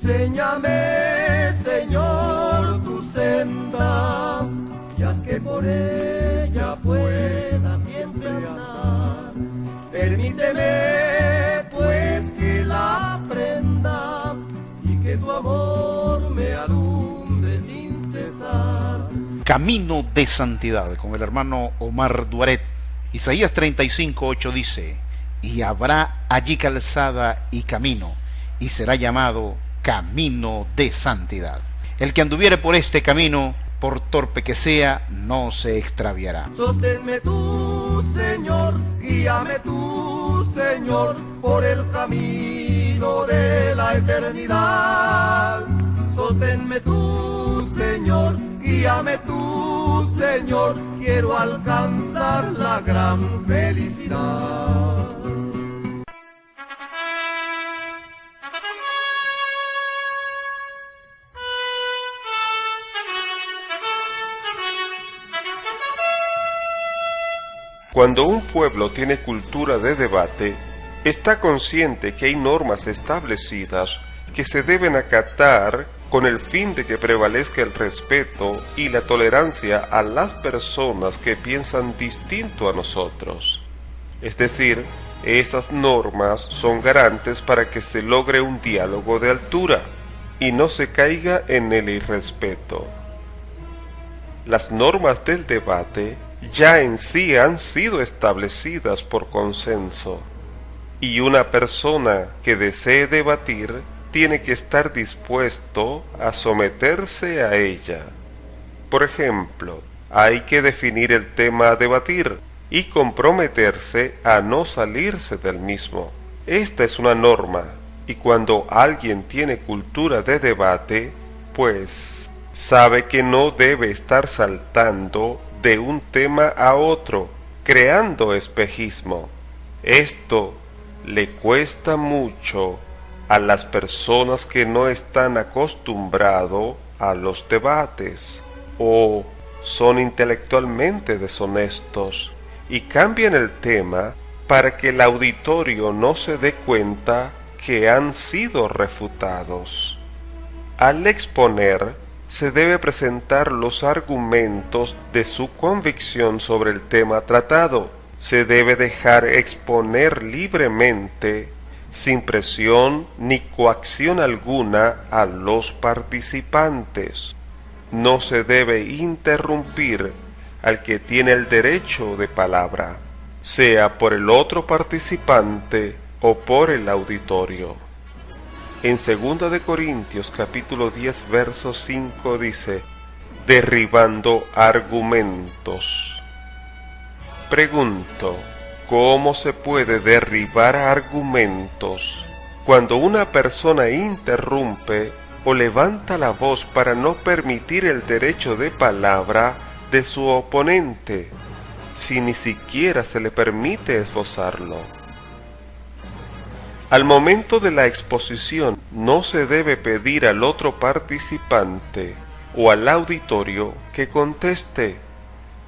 Enséñame, Señor, tu senda, y haz que por ella pueda siempre andar. Permíteme, pues, que la aprenda, y que tu amor me alumbre sin cesar. Camino de santidad, con el hermano Omar Duaret. Isaías 35:8 dice: y habrá allí calzada y camino, y será llamado camino de santidad. El que anduviere por este camino, por torpe que sea, no se extraviará. Sosténme tú, Señor, guíame tú, Señor, por el camino de la eternidad. Sosténme tú, Señor, guíame tú, Señor, quiero alcanzar la gran felicidad. Cuando un pueblo tiene cultura de debate, está consciente que hay normas establecidas que se deben acatar con el fin de que prevalezca el respeto y la tolerancia a las personas que piensan distinto a nosotros. Es decir, esas normas son garantes para que se logre un diálogo de altura y no se caiga en el irrespeto. Las normas del debate ya en sí han sido establecidas por consenso, y una persona que desee debatir tiene que estar dispuesto a someterse a ella. Por ejemplo, hay que definir el tema a debatir y comprometerse a no salirse del mismo. Esta es una norma, y cuando alguien tiene cultura de debate, pues sabe que no debe estar saltando de un tema a otro, creando espejismo. Esto le cuesta mucho a las personas que no están acostumbrados a los debates o son intelectualmente deshonestos y cambian el tema para que el auditorio no se dé cuenta que han sido refutados. Al exponer, se debe presentar los argumentos de su convicción sobre el tema tratado. Se debe dejar exponer libremente, sin presión ni coacción alguna a los participantes. No se debe interrumpir al que tiene el derecho de palabra, sea por el otro participante o por el auditorio. En 2 de Corintios capítulo 10 verso 5 dice: derribando argumentos. Pregunto, ¿cómo se puede derribar argumentos cuando una persona interrumpe o levanta la voz para no permitir el derecho de palabra de su oponente, si ni siquiera se le permite esbozarlo? Al momento de la exposición no se debe pedir al otro participante o al auditorio que conteste.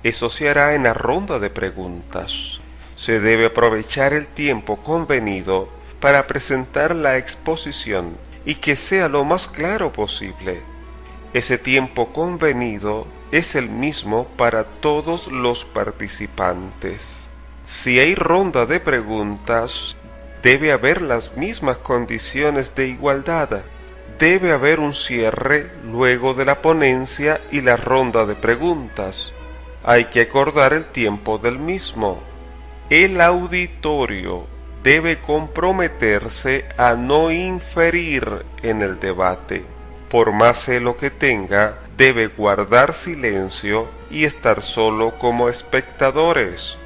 Eso se hará en la ronda de preguntas. Se debe aprovechar el tiempo convenido para presentar la exposición y que sea lo más claro posible. Ese tiempo convenido es el mismo para todos los participantes. Si hay ronda de preguntas, debe haber las mismas condiciones de igualdad. Debe haber un cierre luego de la ponencia y la ronda de preguntas. Hay que acordar el tiempo del mismo. El auditorio debe comprometerse a no inferir en el debate. Por más celo que tenga, debe guardar silencio y estar solo como espectadores.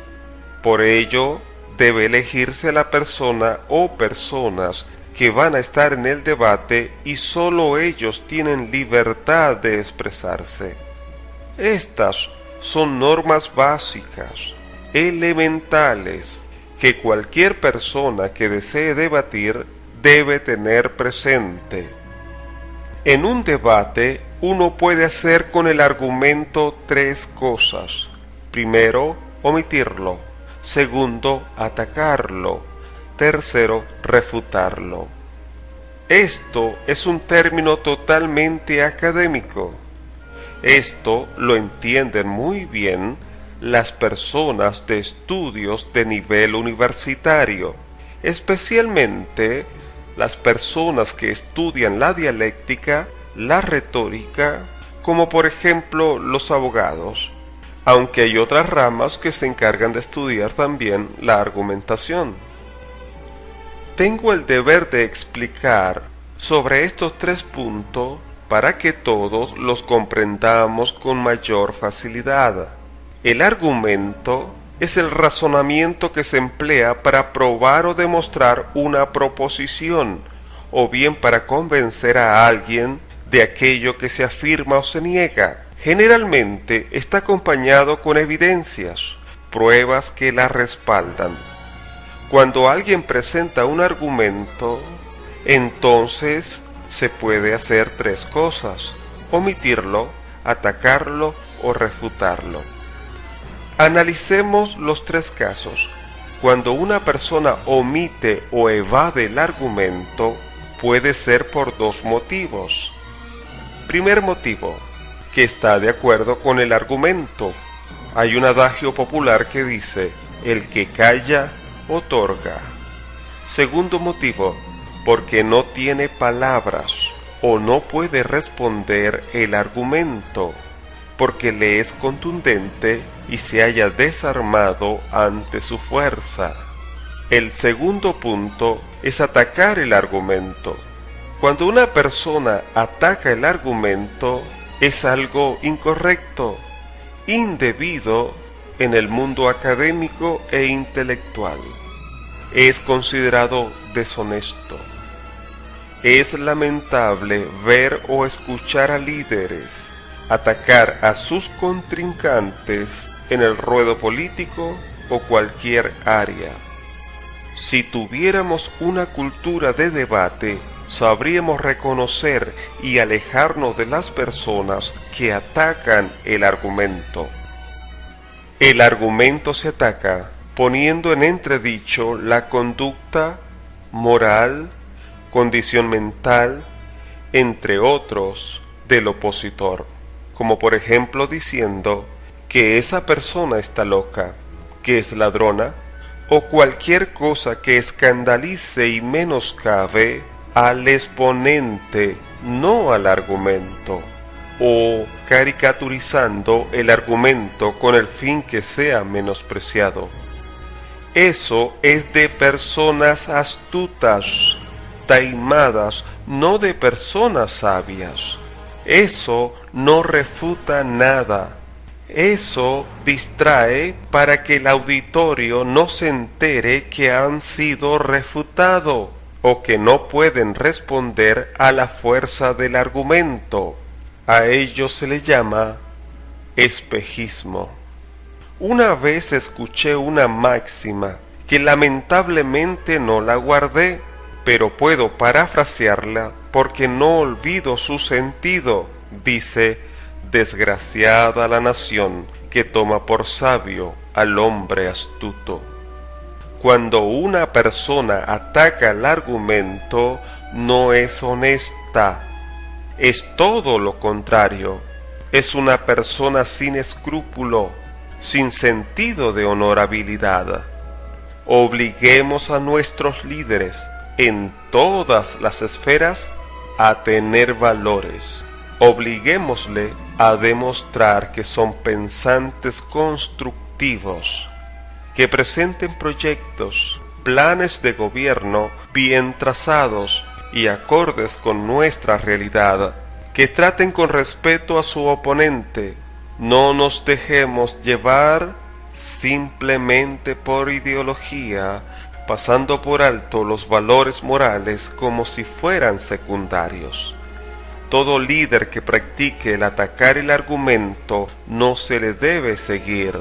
Por ello, debe elegirse la persona o personas que van a estar en el debate y solo ellos tienen libertad de expresarse. Estas son normas básicas, elementales, que cualquier persona que desee debatir debe tener presente. En un debate, uno puede hacer con el argumento 3 cosas. Primero, omitirlo. Segundo, atacarlo. Tercero, refutarlo. Esto es un término totalmente académico. Esto lo entienden muy bien las personas de estudios de nivel universitario, especialmente las personas que estudian la dialéctica, la retórica, como por ejemplo los abogados, aunque hay otras ramas que se encargan de estudiar también la argumentación. Tengo el deber de explicar sobre estos 3 puntos para que todos los comprendamos con mayor facilidad. El argumento es el razonamiento que se emplea para probar o demostrar una proposición, o bien para convencer a alguien de aquello que se afirma o se niega. Generalmente está acompañado con evidencias, pruebas que la respaldan. Cuando alguien presenta un argumento, entonces se puede hacer 3 cosas: omitirlo, atacarlo o refutarlo. Analicemos los 3 casos. Cuando una persona omite o evade el argumento, puede ser por 2 motivos. Primer motivo, que está de acuerdo con el argumento. Hay un adagio popular que dice: el que calla, otorga. Segundo motivo, porque no tiene palabras o no puede responder el argumento, porque le es contundente y se haya desarmado ante su fuerza. El segundo punto es atacar el argumento. Cuando una persona ataca el argumento, es algo incorrecto, indebido en el mundo académico e intelectual. Es considerado deshonesto. Es lamentable ver o escuchar a líderes atacar a sus contrincantes en el ruedo político o cualquier área. Si tuviéramos una cultura de debate, sabríamos reconocer y alejarnos de las personas que atacan el argumento. El argumento se ataca poniendo en entredicho la conducta moral, condición mental, entre otros, del opositor, como por ejemplo diciendo que esa persona está loca, que es ladrona, o cualquier cosa que escandalice y menoscabe al exponente, no al argumento, o caricaturizando el argumento con el fin que sea menospreciado. Eso es de personas astutas, taimadas, no de personas sabias. Eso no refuta nada. Eso distrae para que el auditorio no se entere que han sido refutados o que no pueden responder a la fuerza del argumento. A ello se le llama espejismo. Una vez escuché una máxima que lamentablemente no la guardé, pero puedo parafrasearla porque no olvido su sentido. Dice: desgraciada la nación que toma por sabio al hombre astuto. Cuando una persona ataca el argumento, no es honesta, es todo lo contrario, es una persona sin escrúpulo, sin sentido de honorabilidad. Obliguemos a nuestros líderes en todas las esferas a tener valores. Obliguémosle a demostrar que son pensantes constructivos, que presenten proyectos, planes de gobierno bien trazados y acordes con nuestra realidad, que traten con respeto a su oponente. No nos dejemos llevar simplemente por ideología, pasando por alto los valores morales como si fueran secundarios. Todo líder que practique el atacar el argumento no se le debe seguir,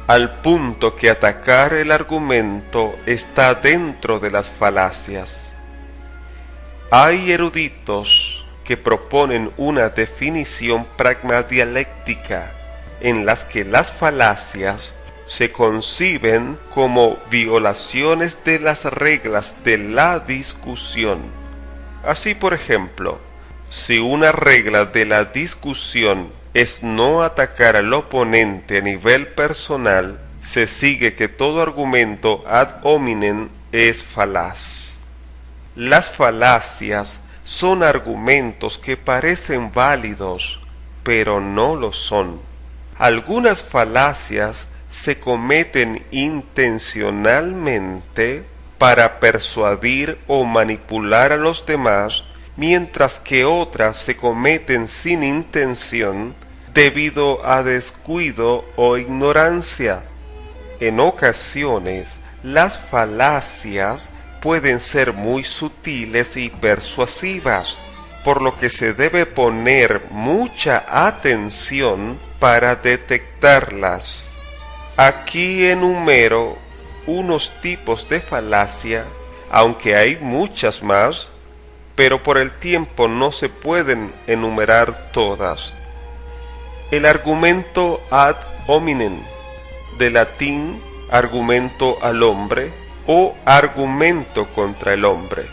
al punto que atacar el argumento está dentro de las falacias. Hay eruditos que proponen una definición pragmadialéctica en las que las falacias se conciben como violaciones de las reglas de la discusión. Así, por ejemplo, si una regla de la discusión es no atacar al oponente a nivel personal, se sigue que todo argumento ad hominem es falaz. Las falacias son argumentos que parecen válidos, pero no lo son. Algunas falacias se cometen intencionalmente para persuadir o manipular a los demás, mientras que otras se cometen sin intención debido a descuido o ignorancia. En ocasiones, las falacias pueden ser muy sutiles y persuasivas, por lo que se debe poner mucha atención para detectarlas. Aquí enumero unos tipos de falacia, aunque hay muchas más, pero por el tiempo no se pueden enumerar todas. El argumento ad hominem, de latín argumento al hombre o argumento contra el hombre,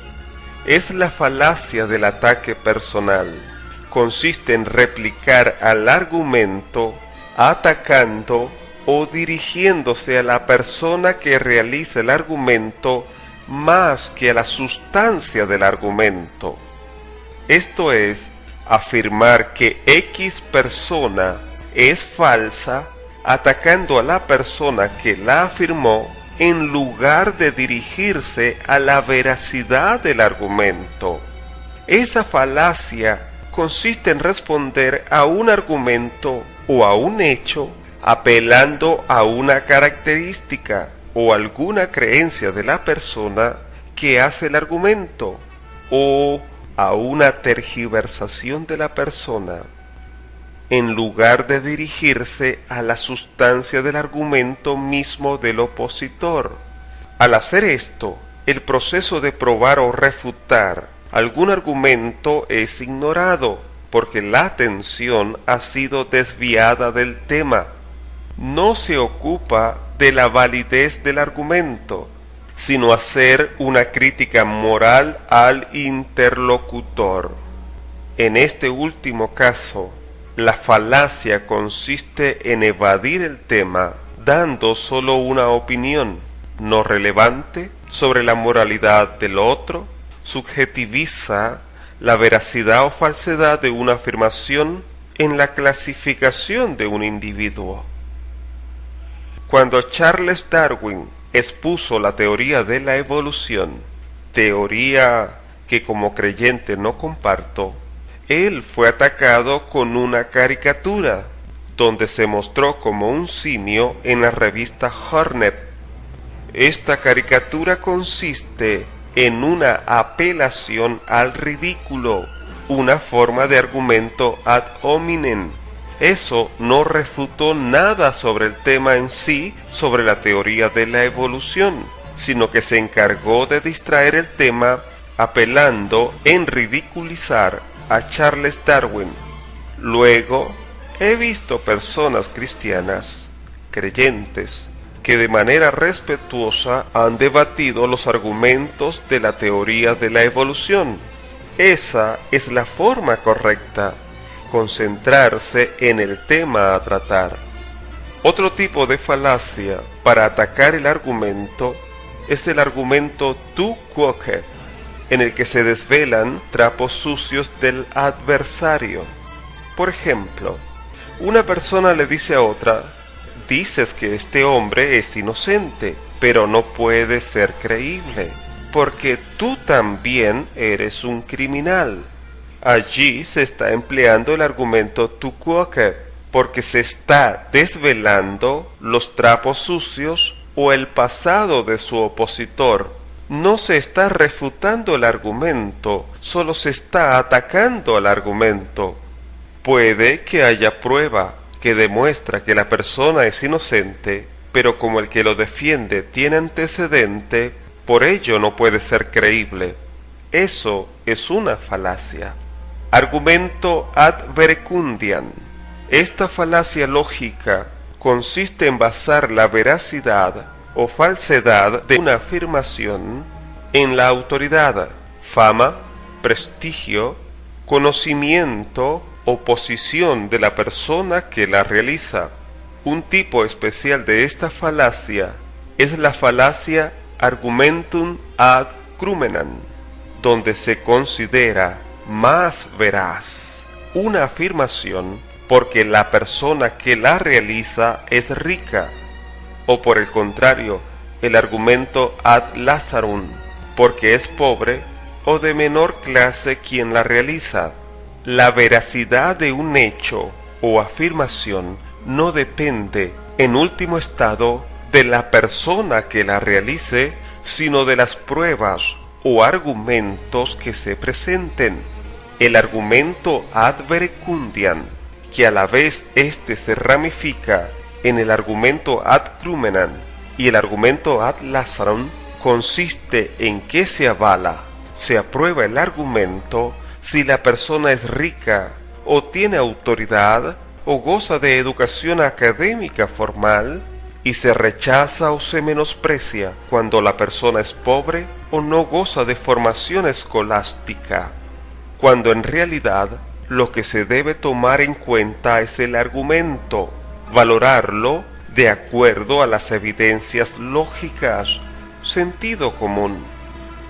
es la falacia del ataque personal. Consiste en replicar al argumento atacando o dirigiéndose a la persona que realiza el argumento más que a la sustancia del argumento. Esto es, afirmar que X persona es falsa atacando a la persona que la afirmó en lugar de dirigirse a la veracidad del argumento. Esa falacia consiste en responder a un argumento o a un hecho apelando a una característica o alguna creencia de la persona que hace el argumento, o a una tergiversación de la persona, en lugar de dirigirse a la sustancia del argumento mismo del opositor. Al hacer esto, el proceso de probar o refutar algún argumento es ignorado, porque la atención ha sido desviada del tema. No se ocupa de la validez del argumento, sino hacer una crítica moral al interlocutor. En este último caso, la falacia consiste en evadir el tema, dando solo una opinión no relevante sobre la moralidad del otro, subjetiviza la veracidad o falsedad de una afirmación en la clasificación de un individuo. Cuando Charles Darwin expuso la teoría de la evolución, teoría que como creyente no comparto, él fue atacado con una caricatura, donde se mostró como un simio en la revista Hornet. Esta caricatura consiste en una apelación al ridículo, una forma de argumento ad hominem. Eso no refutó nada sobre el tema en sí, sobre la teoría de la evolución, sino que se encargó de distraer el tema apelando en ridiculizar a Charles Darwin. Luego, he visto personas cristianas, creyentes, que de manera respetuosa han debatido los argumentos de la teoría de la evolución. Esa es la forma correcta, concentrarse en el tema a tratar. Otro tipo de falacia para atacar el argumento es el argumento tu quoque, en el que se desvelan trapos sucios del adversario. Por ejemplo, una persona le dice a otra: dices que este hombre es inocente, pero no puede ser creíble, porque tú también eres un criminal. Allí se está empleando el argumento tu quoque, porque se está desvelando los trapos sucios o el pasado de su opositor. No se está refutando el argumento, solo se está atacando al argumento. Puede que haya prueba que demuestra que la persona es inocente, pero como el que lo defiende tiene antecedente, por ello no puede ser creíble. Eso es una falacia. Argumento ad verecundiam. Esta falacia lógica consiste en basar la veracidad o falsedad de una afirmación en la autoridad, fama prestigio, conocimiento o posición de la persona que la realiza. Un tipo especial de esta falacia es la falacia argumentum ad crumenam, donde se considera más veraz una afirmación porque la persona que la realiza es rica, o por el contrario, el argumento ad Lazarum, porque es pobre o de menor clase quien la realiza. La veracidad de un hecho o afirmación no depende, en último estado, de la persona que la realice, sino de las pruebas o argumentos que se presenten. El argumento ad verecundiam, que a la vez éste se ramifica en el argumento ad crumenam y el argumento ad Lazarum, consiste en que se avala, se aprueba el argumento si la persona es rica o tiene autoridad o goza de educación académica formal, y se rechaza o se menosprecia cuando la persona es pobre o no goza de formación escolástica, cuando en realidad lo que se debe tomar en cuenta es el argumento, valorarlo de acuerdo a las evidencias lógicas, sentido común.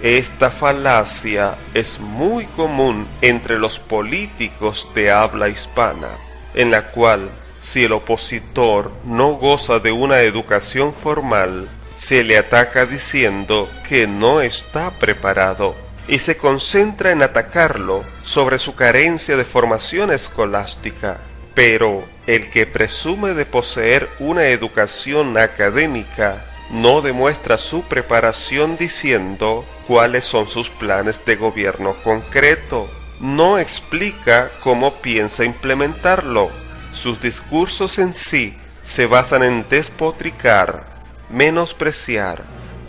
Esta falacia es muy común entre los políticos de habla hispana, en la cual, si el opositor no goza de una educación formal, se le ataca diciendo que no está preparado y se concentra en atacarlo sobre su carencia de formación escolástica. Pero el que presume de poseer una educación académica no demuestra su preparación diciendo cuáles son sus planes de gobierno concreto, no explica cómo piensa implementarlo. Sus discursos en sí se basan en despotricar, menospreciar,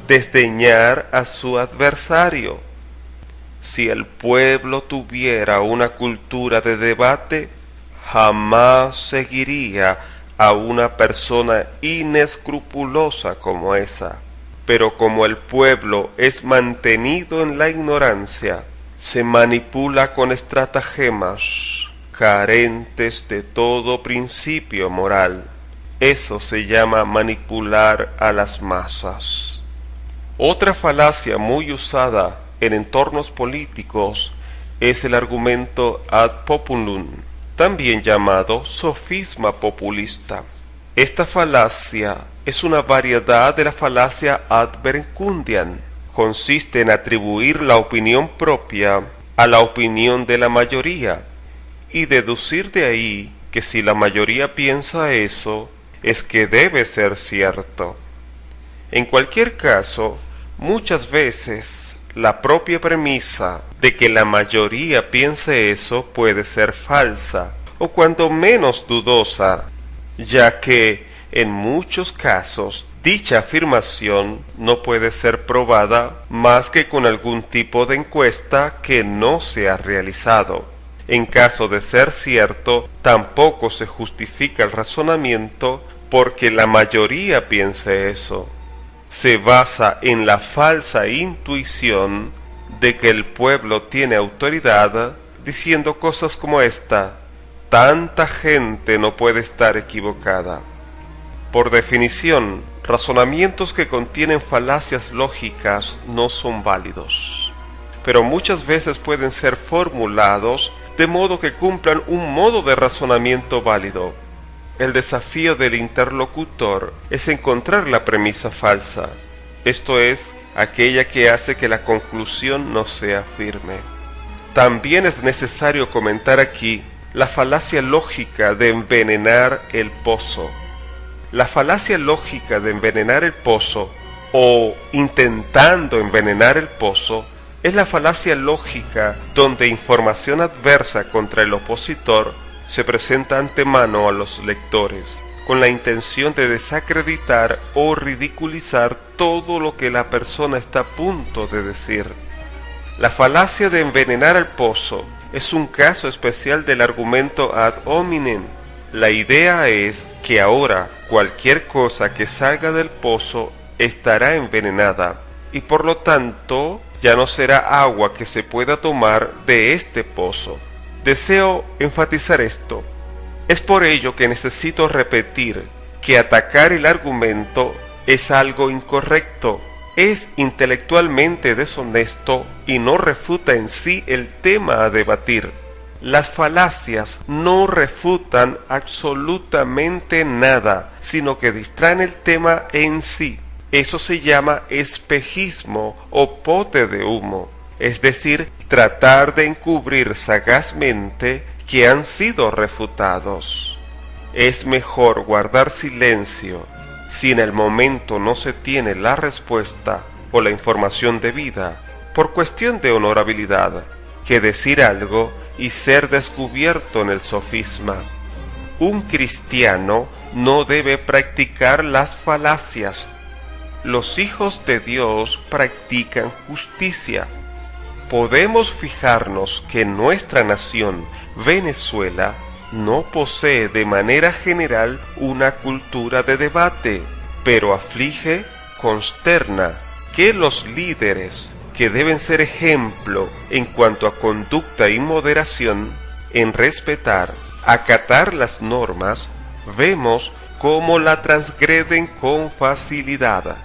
desdeñar a su adversario. Si el pueblo tuviera una cultura de debate, jamás seguiría a una persona inescrupulosa como esa. Pero como el pueblo es mantenido en la ignorancia, se manipula con estratagemas carentes de todo principio moral. Eso se llama manipular a las masas. Otra falacia muy usada en entornos políticos es el argumento ad populum, también llamado sofisma populista. Esta falacia es una variedad de la falacia ad verecundiam. Consiste en atribuir la opinión propia a la opinión de la mayoría y deducir de ahí que si la mayoría piensa eso, es que debe ser cierto. En cualquier caso, muchas veces la propia premisa de que la mayoría piense eso puede ser falsa, o cuando menos dudosa, ya que en muchos casos dicha afirmación no puede ser probada más que con algún tipo de encuesta que no se ha realizado. En caso de ser cierto, tampoco se justifica el razonamiento porque la mayoría piense eso. Se basa en la falsa intuición de que el pueblo tiene autoridad, diciendo cosas como esta: tanta gente no puede estar equivocada. Por definición, razonamientos que contienen falacias lógicas no son válidos, pero muchas veces pueden ser formulados de modo que cumplan un modo de razonamiento válido. El desafío del interlocutor es encontrar la premisa falsa, esto es, aquella que hace que la conclusión no sea firme. También es necesario comentar aquí la falacia lógica de envenenar el pozo. La falacia lógica de envenenar el pozo, o intentando envenenar el pozo, es la falacia lógica donde información adversa contra el opositor se presenta antemano a los lectores, con la intención de desacreditar o ridiculizar todo lo que la persona está a punto de decir. La falacia de envenenar el pozo es un caso especial del argumento ad hominem. La idea es que ahora cualquier cosa que salga del pozo estará envenenada, y por lo tanto ya no será agua que se pueda tomar de este pozo. Deseo enfatizar esto. Es por ello que necesito repetir que atacar el argumento es algo incorrecto, es intelectualmente deshonesto y no refuta en sí el tema a debatir. Las falacias no refutan absolutamente nada, sino que distraen el tema en sí. Eso se llama espejismo o pote de humo, es decir, tratar de encubrir sagazmente que han sido refutados. Es mejor guardar silencio si en el momento no se tiene la respuesta o la información debida, por cuestión de honorabilidad, que decir algo y ser descubierto en el sofisma. Un cristiano no debe practicar las falacias. Los hijos de Dios practican justicia. Podemos fijarnos que nuestra nación, Venezuela, no posee de manera general una cultura de debate, pero aflige, consterna que los líderes, que deben ser ejemplo en cuanto a conducta y moderación, en respetar, acatar las normas, vemos cómo la transgreden con facilidad.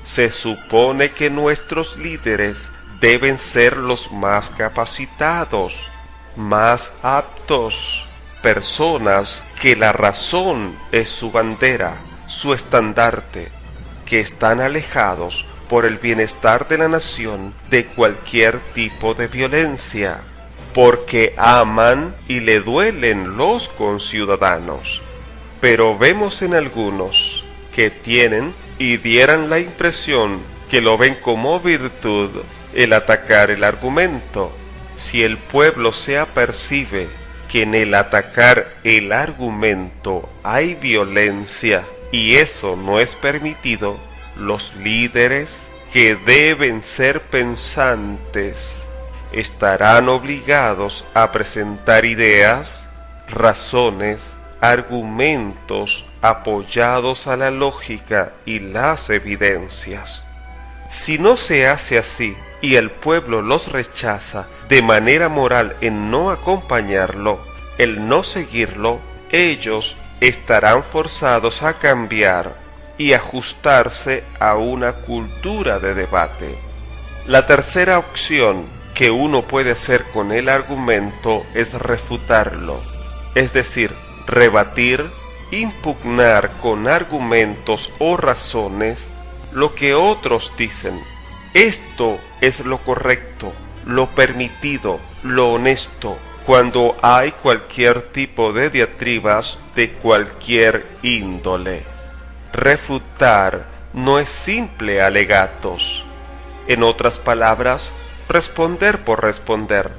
Se supone que nuestros líderes deben ser los más capacitados, más aptos, personas que la razón es su bandera, su estandarte, que están alejados por el bienestar de la nación de cualquier tipo de violencia, porque aman y le duelen los conciudadanos. Pero vemos en algunos que tienen y dieran la impresión que lo ven como virtud el atacar el argumento. Si el pueblo se apercibe que en el atacar el argumento hay violencia y eso no es permitido, los líderes, que deben ser pensantes, estarán obligados a presentar ideas, razones, argumentos apoyados a la lógica y las evidencias. Si no se hace así y el pueblo los rechaza de manera moral en no acompañarlo, el no seguirlo, ellos estarán forzados a cambiar y ajustarse a una cultura de debate. La tercera opción que uno puede hacer con el argumento es refutarlo, es decir, rebatir, impugnar con argumentos o razones lo que otros dicen. Esto es lo correcto, lo permitido, lo honesto, cuando hay cualquier tipo de diatribas de cualquier índole. Refutar no es simple alegatos. En otras palabras, responder por responder.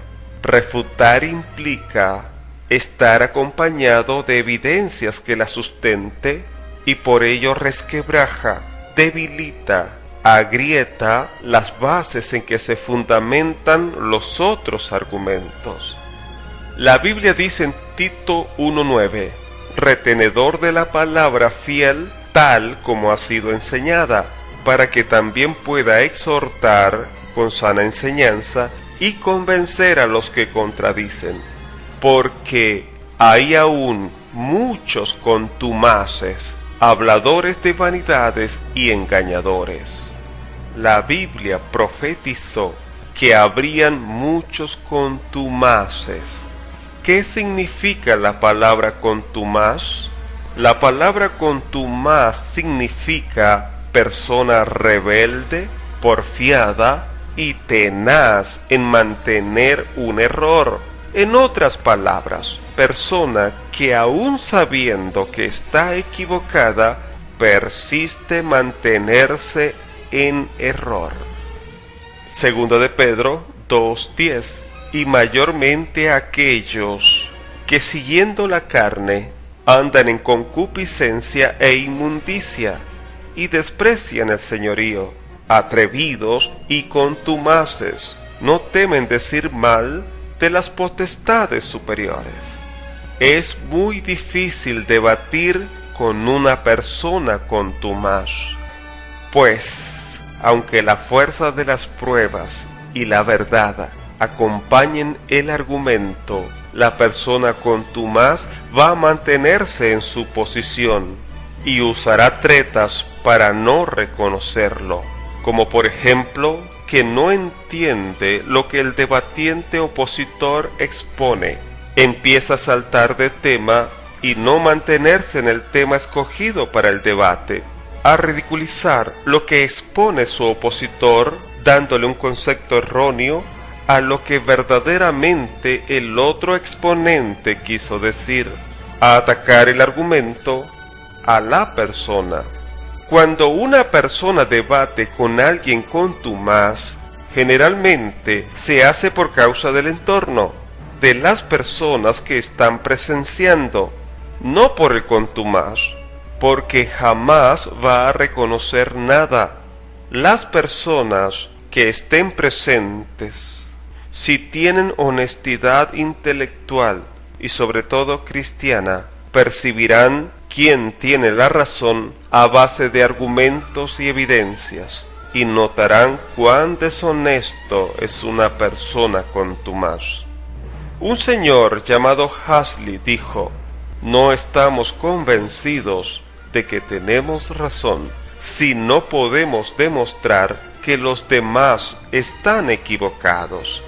Refutar implica estar acompañado de evidencias que la sustente y por ello resquebraja, debilita, agrieta las bases en que se fundamentan los otros argumentos. La Biblia dice en Tito 1:9, retenedor de la palabra fiel tal como ha sido enseñada, para que también pueda exhortar con sana enseñanza y convencer a los que contradicen, porque hay aún muchos contumaces, habladores de vanidades y engañadores. La Biblia profetizó que habrían muchos contumaces. ¿Qué significa la palabra contumaz? La palabra contumaz significa persona rebelde, porfiada y tenaz en mantener un error. En otras palabras, persona que aún sabiendo que está equivocada, persiste en mantenerse en error. Segundo de Pedro 2:10, y mayormente aquellos que siguiendo la carne andan en concupiscencia e inmundicia y desprecian el señorío, atrevidos y contumaces, no temen decir mal de las potestades superiores. Es muy difícil debatir con una persona contumaz, pues Aunque la fuerza de las pruebas y la verdad acompañen el argumento, la persona contumaz va a mantenerse en su posición y usará tretas para no reconocerlo, como por ejemplo que no entiende lo que el debatiente opositor expone, empieza a saltar de tema y no mantenerse en el tema escogido para el debate, a ridiculizar lo que expone su opositor, dándole un concepto erróneo a lo que verdaderamente el otro exponente quiso decir, a atacar el argumento a la persona. Cuando una persona debate con alguien contumaz, generalmente se hace por causa del entorno, de las personas que están presenciando, no por el contumaz, porque jamás va a reconocer nada. Las personas que estén presentes, si tienen honestidad intelectual y sobre todo cristiana, percibirán quién tiene la razón a base de argumentos y evidencias, y notarán cuán deshonesto es una persona contumaz. Un señor llamado Huxley dijo: no estamos convencidos de que tenemos razón si no podemos demostrar que los demás están equivocados.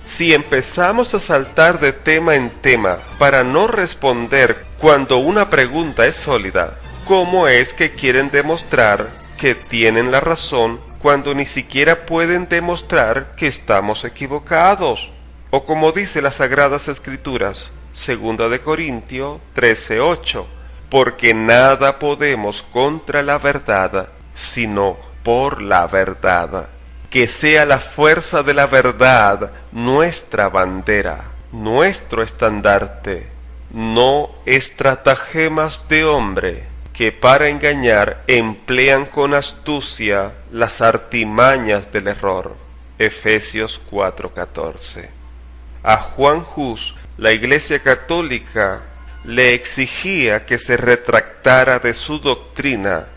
Si empezamos a saltar de tema en tema para no responder cuando una pregunta es sólida, ¿cómo es que quieren demostrar que tienen la razón cuando ni siquiera pueden demostrar que estamos equivocados? O como dice las Sagradas Escrituras, 2 Corintios 13:8, porque nada podemos contra la verdad, sino por la verdad. Que sea la fuerza de la verdad nuestra bandera, nuestro estandarte, no estratagemas de hombre que para engañar emplean con astucia las artimañas del error. Efesios 4:14. A Juan Hus, la Iglesia Católica le exigía que se retractara de su doctrina,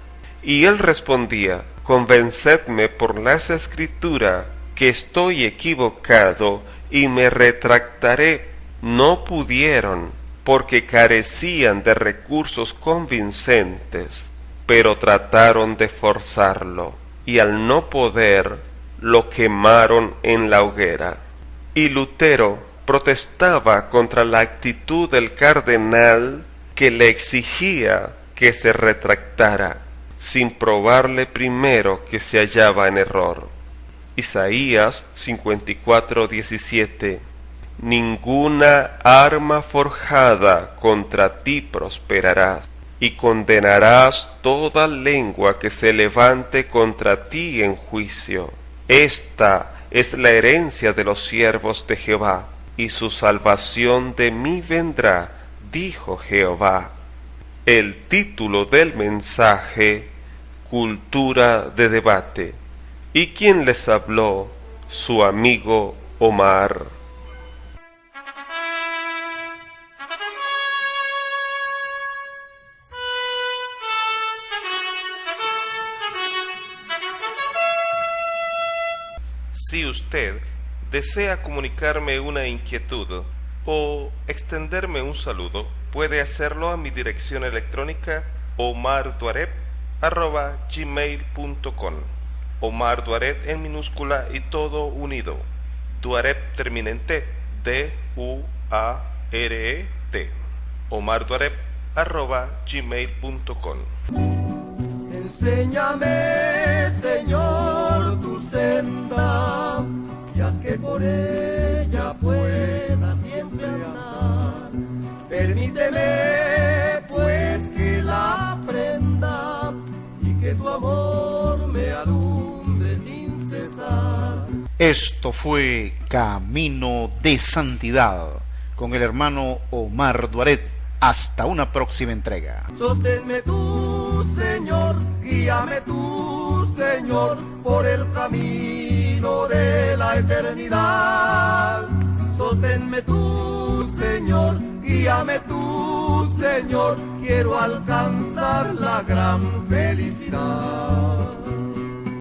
y él respondía: convencedme por las Escrituras que estoy equivocado y me retractaré. No pudieron, porque carecían de recursos convincentes, pero trataron de forzarlo, y al no poder, lo quemaron en la hoguera. Y Lutero protestaba contra la actitud del cardenal que le exigía que se retractara, sin probarle primero que se hallaba en error. Isaías 54:17. Ninguna arma forjada contra ti prosperará, y condenarás toda lengua que se levante contra ti en juicio. Esta es la herencia de los siervos de Jehová, y su salvación de mí vendrá, dijo Jehová. El título del mensaje: Cultura de debate. ¿Y quién les habló? Su amigo Omar. Si usted desea comunicarme una inquietud o extenderme un saludo, puede hacerlo a mi dirección electrónica omarduaret@gmail.com. Omar Duaret en minúscula y todo unido. Duaret termina en T, D-U-A-R-E-T. omarduaret@gmail.com. Enséñame, Señor, tu senda, y haz que por ella pueda siempre andar. Permíteme, pues, que la aprenda, y que tu amor me alumbre sin cesar. Esto fue Camino de Santidad con el hermano Omar Duaret. Hasta una próxima entrega. Sosténme tú, Señor, guíame tú, Señor, por el camino de la eternidad. Sosténme tú, Señor, guíame tú, Señor, quiero alcanzar la gran felicidad.